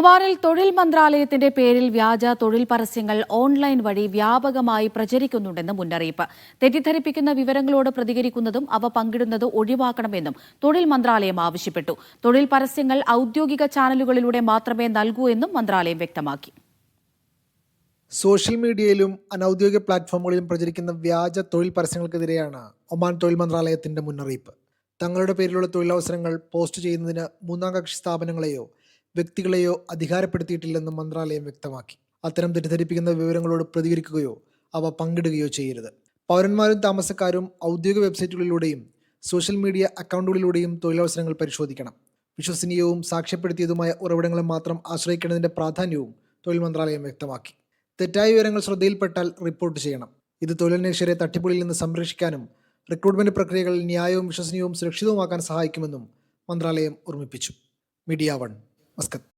ഒമാനിൽ തൊഴിൽ മന്ത്രാലയത്തിന്റെ പേരിൽ വ്യാജ തൊഴിൽ പരസ്യങ്ങൾ ഓൺലൈൻ വഴി വ്യാപകമായി പ്രചരിക്കുന്നുണ്ടെന്ന് മുന്നറിയിപ്പ്. തെറ്റിദ്ധരിപ്പിക്കുന്ന വിവരങ്ങളോട് പ്രതികരിക്കുന്നതും അവ പങ്കിടുന്നത് ഒഴിവാക്കണമെന്നും തൊഴിൽ മന്ത്രാലയം ആവശ്യപ്പെട്ടു. തൊഴിൽ പരസ്യങ്ങൾ ഔദ്യോഗിക ചാനലുകളിലൂടെ മാത്രമേ നൽകൂ എന്നും മന്ത്രാലയം വ്യക്തമാക്കി. സോഷ്യൽ മീഡിയയിലും അനൌദ്യോഗിക പ്ലാറ്റ്ഫോമുകളിലും പ്രചരിക്കുന്ന വ്യാജ തൊഴിൽ പരസ്യങ്ങൾക്കെതിരെയാണ് ഒമാൻ തൊഴിൽ മന്ത്രാലയത്തിന്റെ മുന്നറിയിപ്പ്. തങ്ങളുടെ പേരിലുള്ള തൊഴിലവസരങ്ങൾ പോസ്റ്റ് ചെയ്യുന്നതിന് മൂന്നാം കക്ഷി സ്ഥാപനങ്ങളെയോ വ്യക്തികളെയോ അധികാരപ്പെടുത്തിയിട്ടില്ലെന്നും മന്ത്രാലയം വ്യക്തമാക്കി. അത്തരം തെറ്റിദ്ധരിപ്പിക്കുന്ന വിവരങ്ങളോട് പ്രതികരിക്കുകയോ അവ പങ്കിടുകയോ ചെയ്യരുത്. പൗരന്മാരും താമസക്കാരും ഔദ്യോഗിക വെബ്സൈറ്റുകളിലൂടെയും സോഷ്യൽ മീഡിയ അക്കൗണ്ടുകളിലൂടെയും തൊഴിലവസരങ്ങൾ പരിശോധിക്കണം. വിശ്വസനീയവും സാക്ഷ്യപ്പെടുത്തിയതുമായ ഉറവിടങ്ങളെ മാത്രം ആശ്രയിക്കേണ്ടതിന്റെ പ്രാധാന്യവും തൊഴിൽ മന്ത്രാലയം വ്യക്തമാക്കി. തെറ്റായ വിവരങ്ങൾ ശ്രദ്ധയിൽപ്പെട്ടാൽ റിപ്പോർട്ട് ചെയ്യണം. ഇത് തൊഴിലന്വേഷകരെ തട്ടിപ്പുകളിൽ നിന്ന് സംരക്ഷിക്കാനും റിക്രൂട്ട്മെന്റ് പ്രക്രിയകൾ ന്യായവും വിശ്വസനീയവും സുരക്ഷിതവുമാക്കാൻ സഹായിക്കുമെന്നും മന്ത്രാലയം ഓർമ്മിപ്പിച്ചു. Media 1, Muscat.